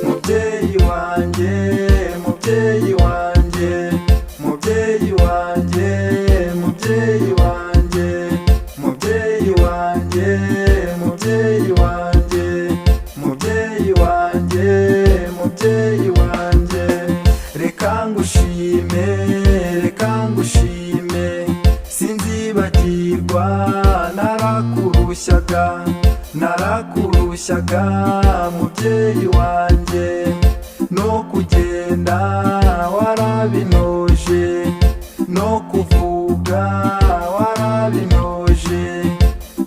mubyeyi wanjye, mubyeyi wanjye, mubyeyi wanjye, mubyeyi wanjye, mubyeyi wanjye, mubyeyi wanjye, mubyeyi wanjye, mubyeyi wanjye, reka ngushime, reka ngushime, sinzibagirwa narakurushaga, narakurushaga mubyeyi wanjye, no kugenda warabinoje, no kuvuga warabinoje,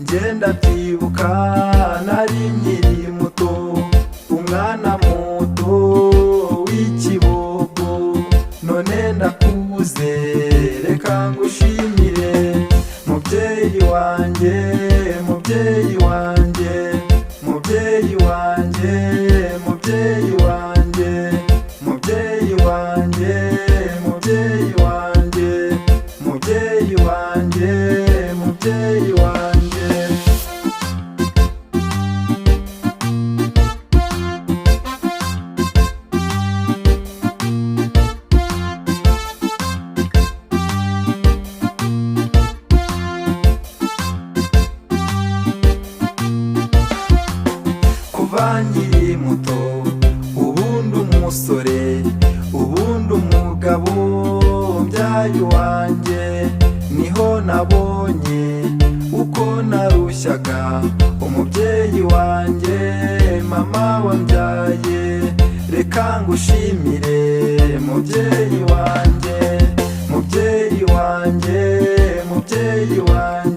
ngenda byibuka nari nkiri muto, umwana muto w'ikibogo, none ndakuze reka ngushimire mubyeyi wanjye, mubyeyi wanjye, mubyeyi wanjye, mubyeyi wanjye, mubyeyi wanjye, mubyeyi wanjye, mubyeyi wanjye, mubyeyi wanjye. Kuva nkiri muto ubundi umusore, ubundi umugabo, mbyaye wanjye, niho nabonye uko narushyaga umubyeyi wanjye, mama wambyaye, reka ngushimire mubyeyi wanjye, mubyeyi wanjye, mubyeyi wanjye.